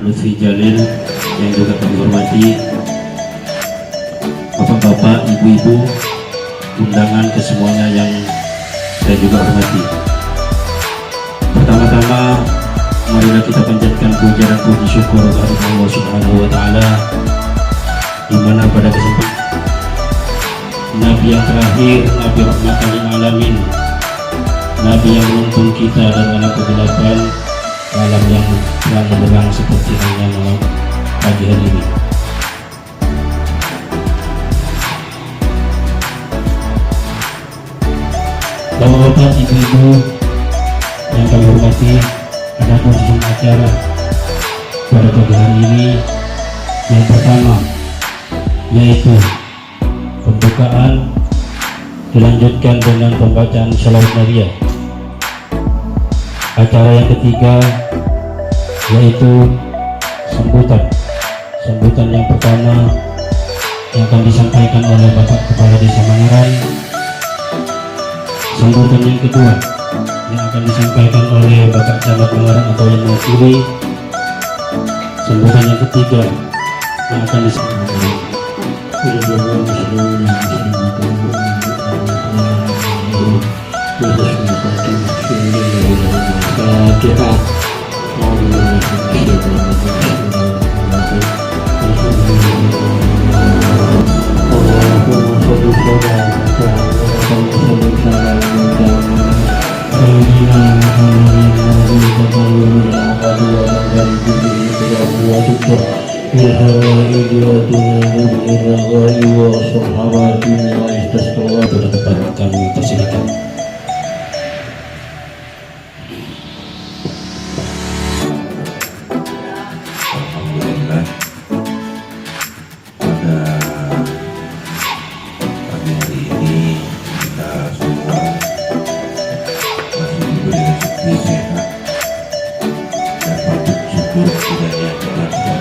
Lutfi Jalil yang juga kami hormati, bapak-bapak, ibu-ibu, undangan kesemuanya yang saya juga hormati. Pertama-tama, marilah kita panjatkan puja dan puji syukur kepada Allah Subhanahu wa Ta'ala, di mana pada kesempatan Nabi yang terakhir, Nabi rahmatan lil alamin, Nabi yang menuntun kita dan anak kegelapan malam yang terang benderang seperti hanya malam pagi hari ini. Bapak-bapak, ibu-ibu yang kami hormati, ada proses acara pada pagi hari ini. Yang pertama yaitu pembukaan, dilanjutkan dengan pembacaan shalawat Nabi. Acara yang ketiga yaitu sambutan yang pertama yang akan disampaikan oleh Bapak Kepala Desa Mangaran. Sambutan yang kedua yang akan disampaikan oleh Bapak Camat Mangaran atau yang mewakili. Sambutan yang ketiga yang akan disampaikan oleh kami persilakan. Alhamdulillah, pada pagi hari ini kita semua masih diberi rezeki sehat dan patut syukur kiranya kita kepada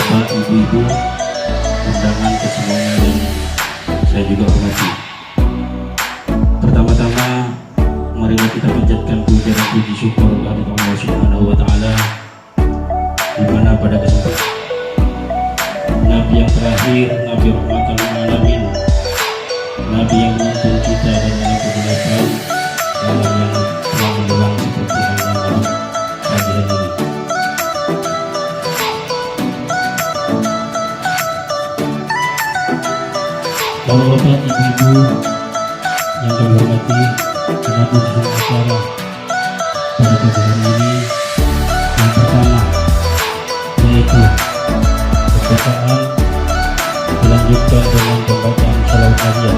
Allah ibu-ibu, undangan kesemuanya yang saya juga hormati. Pertama-tama, marilah kita panjatkan puja dan puji syukur kepada Allah Subhanahu wa Ta'ala, di mana pada kesempatan Nabi yang terakhir, Nabi rahmatan lil alamin, Nabi yang menuntun kita dan anak kegelapan malam yang terang benderang seperti hanya malam pagi hari ini. Bapak-bapak, ibu-ibu yang kami hormati, ada proses acara pada pagi hari ini. Yang pertama yaitu pembukaan, dilanjutkan dengan pembacaan shalawat Nabi.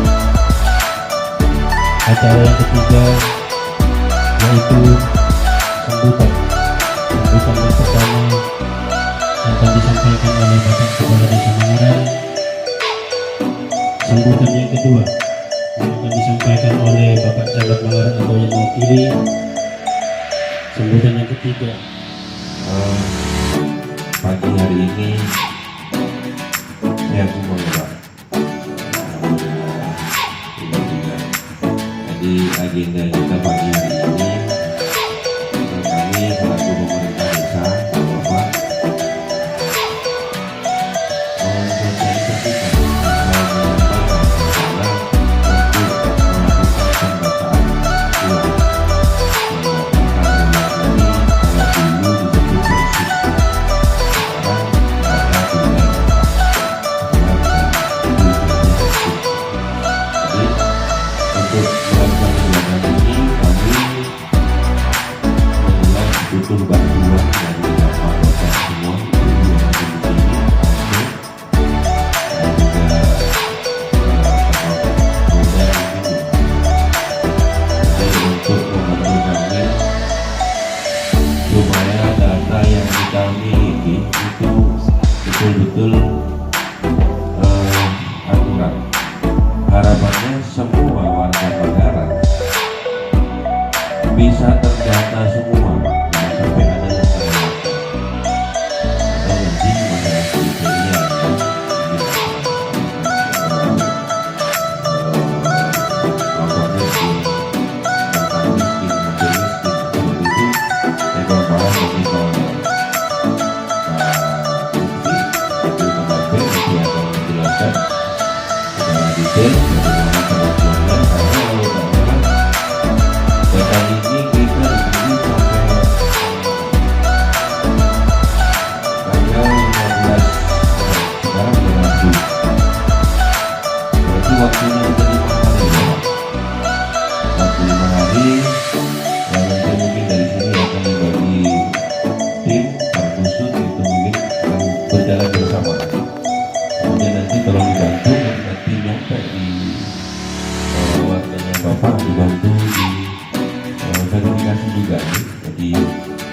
Acara yang ketiga yaitu sambutan yang pertama yang akan disampaikan oleh Bapak Kepala Desa Mangaran. Sambutan yang kedua yang akan disampaikan oleh Bapak Camat Mangaran atau yang mewakili. Sambutan yang ketiga pagi hari ini saya semuanya Pak. Jadi agenda kita pagi hari ini, kami selaku pemerintah desa Bapak mensosialisasikan untuk melakukan kegiatan ini, kami bisa terdata semua, jangan sampai ada yang terlewatkan. Atau nanti masalah kriteria lapornya si tentang miskin, makin miskin seperti itu. Saya kalau bahas nanti kalau Bukti itu kembali nanti akan menjelaskan secara detail bagaimana perlakuannya. Karena kalau data ini kita diberi sampai tanggal 15 sekarang bulan Juli. Berarti waktunya kita 5 hari ya, waktu 5 hari. Dan nanti mungkin dari sini akan dibagi tim per dusun, itu mungkin akan berjalan bersama. Kemudian nanti tolong dibantu ketika tim nyampe di warganya Bapak, dibantu di verifikasi juga nih. Jadi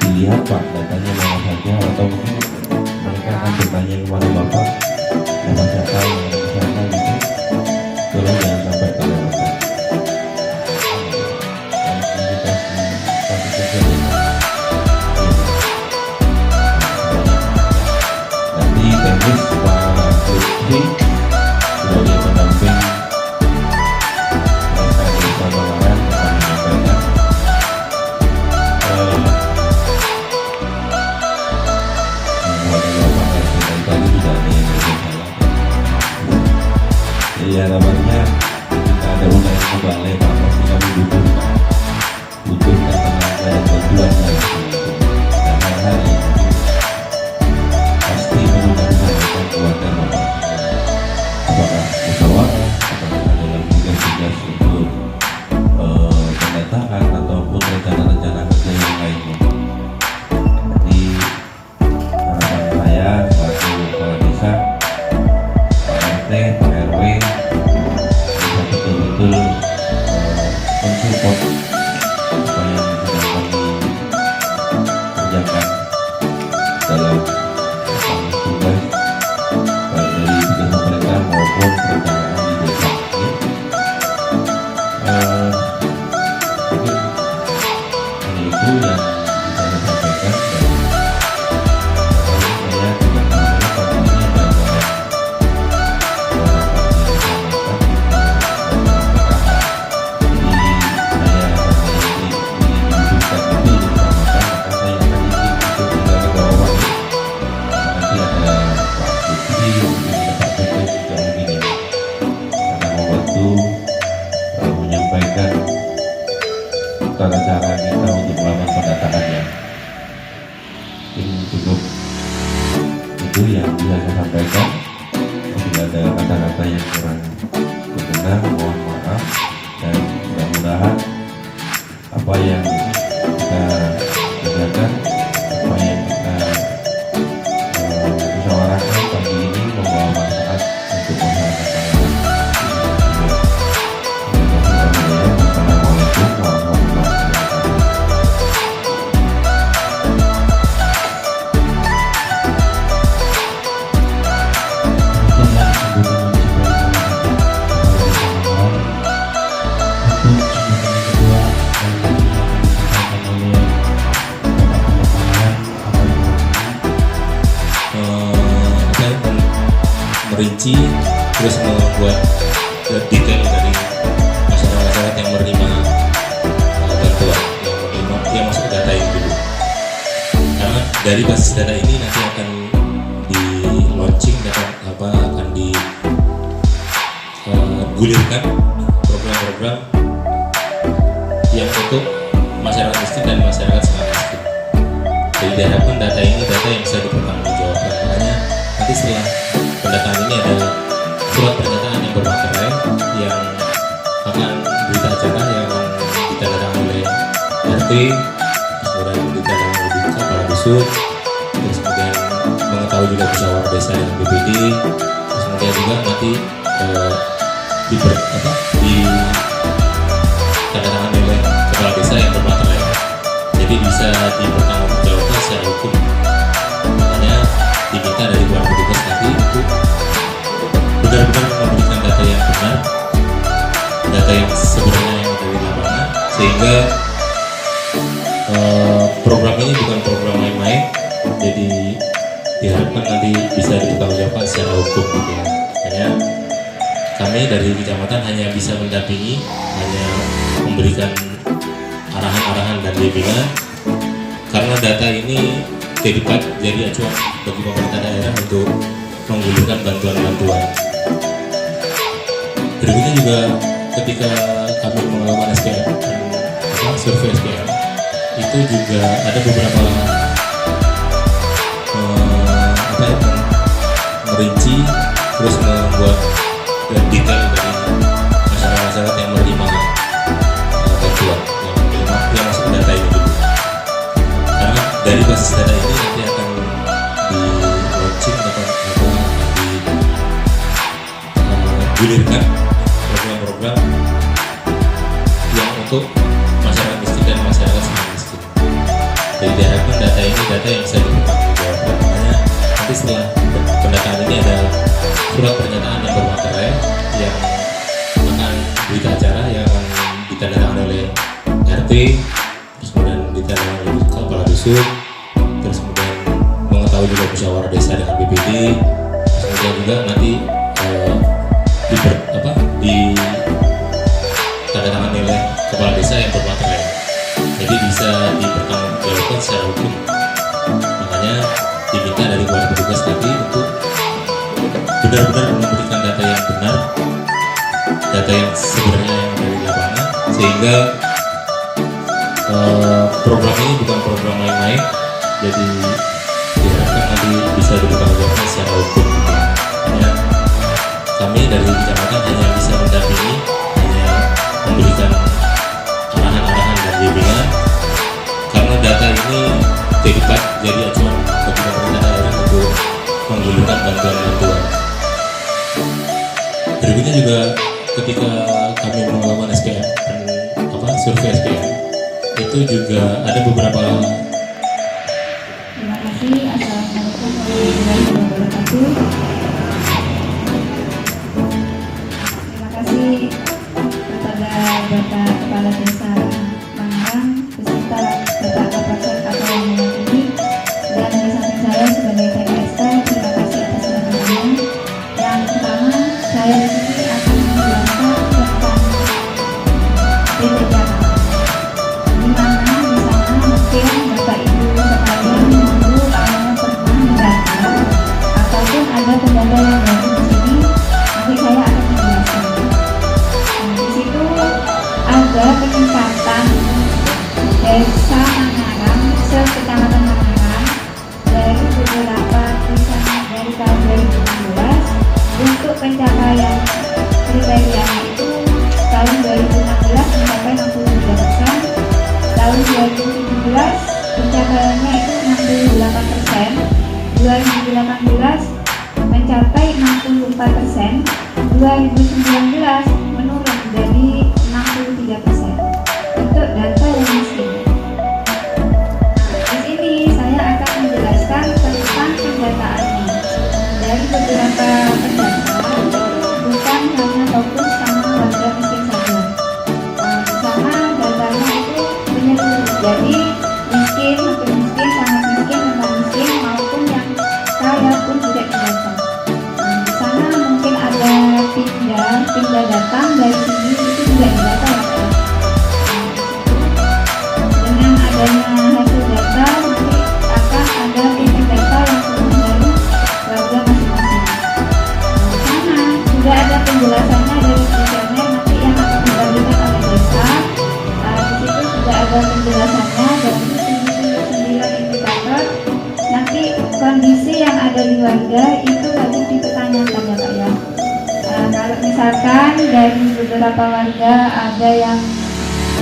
dilihat Pak datanya mana saja, atau mungkin mereka akan bertanya kepada Bapak nama siapa yang ada di sana gitu. Tolong jangan sampai terlewatkan. Nanti teknis Pak Lutfi sebagai pendamping mereka di Desa Bangaran akan menyampaikan tadi tidak ada yang bersalah. Jadi harapannya ketika ada undangan ke balai Pak, pasti kami butuhkan tenaga dan bantuan dari situ. Dan hal-hal yang pasti perlu kami sampaikan kepada Bapak. Apakah musyawarah, apakah dalam tugas-tugas untuk pendataan ataupun rencana-rencana kerja yang lainnya. Jadi harapan saya selaku kepala desa, Pak RT, Pak RW bisa betul-betul mensupport apa yang sedang kami kerjakan dalam tugas baik dari tugas pemerintah maupun perencanaan di desa. Mungkin hanya itu yang bisa saya sampaikan. Saya tidak tahu pagi ini ada orang menyampaikan tata cara kita untuk melakukan pendataannya. Ini cukup itu yang bisa saya sampaikan. Apabila ada kata-kata yang kurang berkenan, mohon maaf, dan mudah-mudahan apa yang kita kerjakan, apa yang kita musyawarahkan pagi ini membawa manfaat untuk masyarakat Bangaran. Assalamualaikum warahmatullahi wabarakatuh. Merinci terus membuat detail dari masyarakat yang menerima bantuan, yang masuk ke data ini dulu. Karena dari basis data ini nanti akan di launching dan akan digulirkan program-program yang untuk masyarakat miskin dan masyarakat sangat miskin. Jadi diharapkan data ini data yang bisa dipertanggungjawabkan. Makanya nanti setelah pendataan ini ada surat pernyataan yang bermaterai yang akan berita acara yang akan ditandatangani oleh RT, kemudian ditandatangani oleh kepala dusun, terus kemudian mengetahui juga musyawarah desa yang BPD, terus kemudian juga nanti ditandatangani oleh kepala desa yang bermaterai. Jadi bisa dipertanggungjawabkan secara hukum. Makanya diminta dari para petugas nanti untuk benar-benar memberikan data yang benar, data yang sebenarnya yang ada di lapangan, sehingga program ini bukan program main-main, jadi diharapkan nanti bisa dipertanggungjawabkan secara hukum gitu ya. Hanya kami dari kecamatan hanya bisa mendampingi, hanya memberikan arahan-arahan dan bimbingan, karena data ini jadi acuan bagi pemerintah daerah untuk menggulirkan bantuan-bantuan. Berikutnya juga ketika kami melakukan SPM, survei SPM, itu juga ada beberapa merinci terus membuat detail dari masyarakat yang menerima bantuan yang masuk ke data ini dulu. Karena dari basis data ini nanti akan di launching atau digulirkan program-program yang untuk masyarakat miskin dan masyarakat semi miskin. Jadi diharapkan data ini data yang bisa dipertanggungjawabkan. Makanya nanti setelah pendataan ini ada surat pernyataan yang bermaterai yang akan berita acara yang akan ditandatangani oleh RT, terus kemudian ditandatangani oleh kepala dusun, terus kemudian mengetahui juga musyawarah desa dengan BPD, terus kemudian juga nanti ditandatangani oleh kepala desa yang bermaterai. Jadi bisa dipertanggungjawabkan secara hukum. Makanya diminta dari kepada petugas tadi untuk benar-benar memberikan data yang benar, data yang sebenarnya yang dari lapangan, sehingga program ini bukan program main-main, jadi diharapkan nanti bisa dipertanggungjawabkan secara hukum. Hanya kami dari kecamatan hanya bisa mendampingi, hanya memberikan arahan-arahan dan bimbingan, karena data ini jadi acuan bagi pemerintah daerah untuk menggulirkan bantuan-bantuan. Berikutnya juga ketika kami melakukan SPM, survei SPM, itu juga ada beberapa. Terima kasih. Assalamualaikum warahmatullahi wabarakatuh. Terima kasih kepada Bapak Kepala Desa Mangarang beserta Bapak Kapolsek atau yang mewakili, dan di samping saya sebagai TKSK. Terima kasih atas sambutannya. Yang pertama, saya di sini akan menjelaskan tentang BPJS, di mana di sana mungkin Bapak Ibu sekalian dulu awalnya pernah mendata ataupun ada pendata yang baru di sini. Nanti saya akan menjelaskan. Di situ ada peningkatan desa Mangarang sekecamatan Mangarang dari beberapa misalnya dari tahun 2016 untuk pencapaian kriterianya itu tahun 2016 mencapai 63%, tahun 2017 pencapaiannya itu 68%, 2018 mencapai 64%, 2019 menurun dari 63% untuk data yang miskin. Di sini saya akan menjelaskan tentang pendataannya. Dari beberapa pendata itu bukan hanya fokus sama warga miskin saja. Di sana datanya itu menyeluruh. Jadi miskin, hampir miskin, sangat miskin, rentan miskin maupun yang kaya pun tidak didata. Di sana mungkin ada pindah datang dari sini itu tidak didata ya. Dengan adanya hasil data nanti akan ada titik data yang turun dari warga masing-masing. Di sana sudah ada penjelasannya dari kuesioner nanti yang akan dibagikan oleh desa. Di situ sudah ada penjelasannya dari 79 indikator. Nanti kondisi yang ada di warga itu wajib dipertanyakan ya Pak ya. Kalau misalkan dari beberapa warga ada yang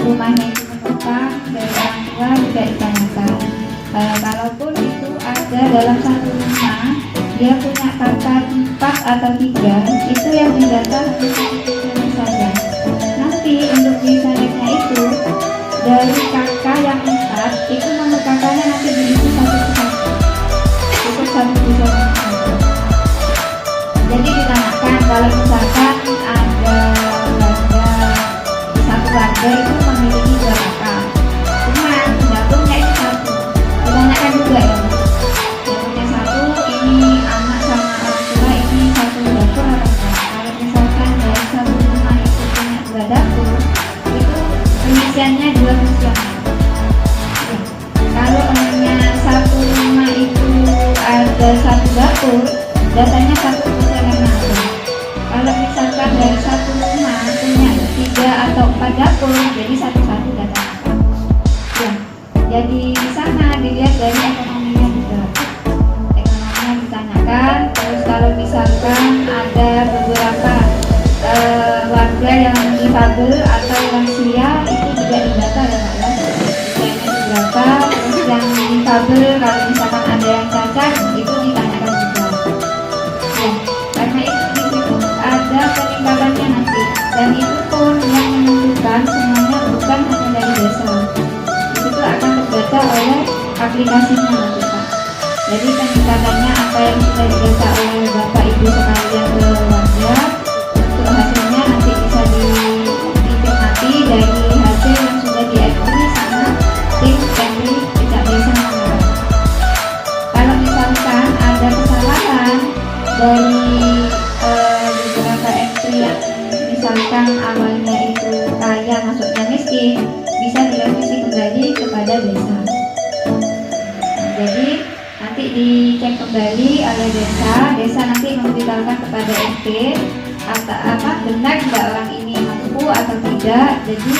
rumahnya itu menukang, dari orang tua tidak ditanyakan. Kalaupun itu ada dalam satu rumah dia punya kakak 4 atau 3, itu yang didata hanya satu kuesioner saja. Nanti untuk kuesionernya itu dari kakak yang 4 itu nomor kakaknya nanti diisi satu persatu, cukup satu kuesioner saja. Jadi ditanyakan kalau misalkan ada warga, satu warga itu memiliki 2 kakak, cuman gabung datanya satu perjalanan ada. Kalau misalkan dari satu rumah punya 3 atau 4 dapur, jadi satu-satu data apa. Ya, jadi di sana dilihat dari ekonominya juga. Ekonominya ditanyakan. Terus kalau misalkan ada beberapa warga yang difabel atau lansia, itu juga didata ya Pak ya. Usianya berapa, terus yang difabel kalau misalkan ada yang cacat, itu ditanyakan juga. Ya, karena itu di situ ada peningkatannya nanti, dan itu pun yang menentukan semuanya bukan hanya dari desa. Di situ akan terdata oleh aplikasinya nanti Pak. Jadi peningkatannya apa yang sudah didata oleh Bapak Ibu sekalian ke warga, untuk hasilnya nanti bisa dinikmati dari hasil yang sudah di-entry sama tim entry Pijak Desa Manggarai. Kalau misalkan ada kesalahan dari beberapa entry yang misalkan awalnya itu kaya masuknya miskin, bisa direvisi kembali kepada desa. Jadi nanti dicek kembali oleh desa nanti memberitahukan kepada RT atau benar tidak orang ini mampu atau tidak. Jadi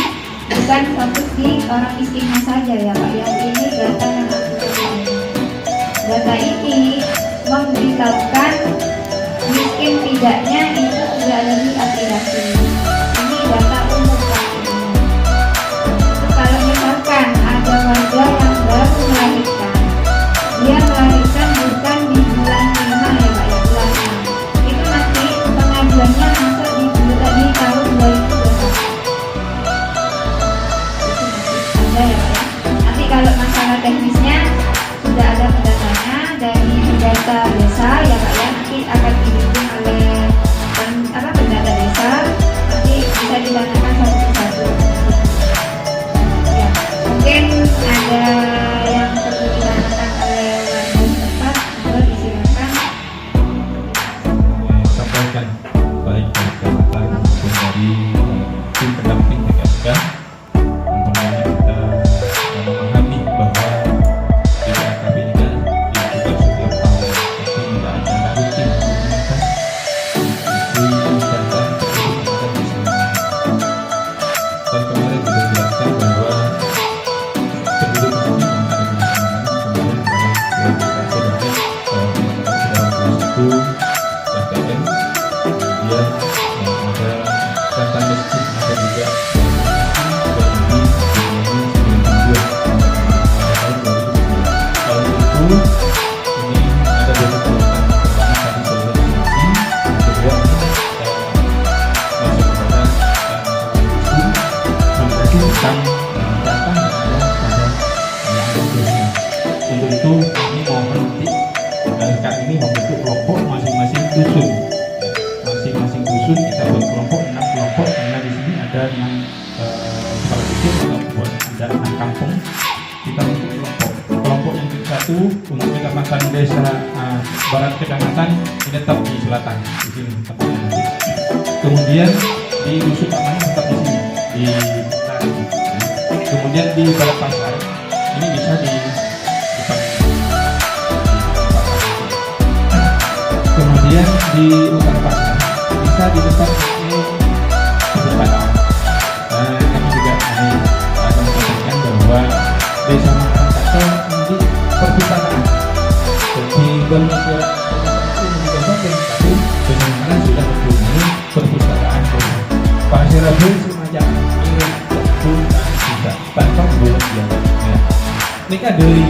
bukan fokus di orang miskinnya saja ya Pak, yang ini data yang akurat. Data ini memberitahukan miskin tidaknya itu sudah ada di aplikasi. Ini data umum Pak. Kalau misalkan ada warga yang baru melahirkan, dia melahirkan bukan di bulan 5 ya Pak ya, bulan 6, itu nanti pengajuannya masuk di tahun 2021. Itu nanti ada ya Pak ya. Nanti kalau masalah teknisnya sudah ada pendatanya dari pendata desa ya Pak ya, nanti akan dibimbing oleh pendata desa, nanti bisa ditanyakan satu persatu. Ya, mungkin ada yang perlu ditanyakan oleh warga setempat, monggo disilakan. Sampaikan baik dari kecamatan maupun dari tim pendamping TKK. Tentunya kita memahami bahwa TKK ini kan dilakukan setiap tahun, tapi tidak ada rutin rutinitas isi data tersebut akan diselenggarakan. Tahun kemarin sudah dijelaskan bahwa penduduk miskin yang ada di Kecamatan kemudian adalah 2021 KPM, kemudian ada kata miskin, ada juga tahun itu ini ada beberapa pertama tadi solusi, kedua masuk kepada masalah isu tentang data yang ada pada yang ada. Untuk itu kami mohon nanti kami ini membentuk kelompok masing-masing dusun. Masing-masing dusun kita buat kelompok 6 kelompok, karena di sini ada 6 kepala dusun ataupun ada 6 kampung. Kita bentuk kelompok yang satu untuk kecamatan desa barat kecamatan ini tetap di selatan di sini tempatnya nanti. Kemudian di dusun namanya tetap di sini di Pasar. Kemudian di barat pasar ini bisa di depan. Kemudian di utara pasar bisa di depan perpustakaan. Kami juga akan menyampaikan bahwa desa Manggarai Kacau ini perpustakaan. Jadi belum ada tapi bagaimana sudah mempunyai perpustakaan desa. Pak Sirabil semacam ini pun juga tanpa belum dia. Ini kan dari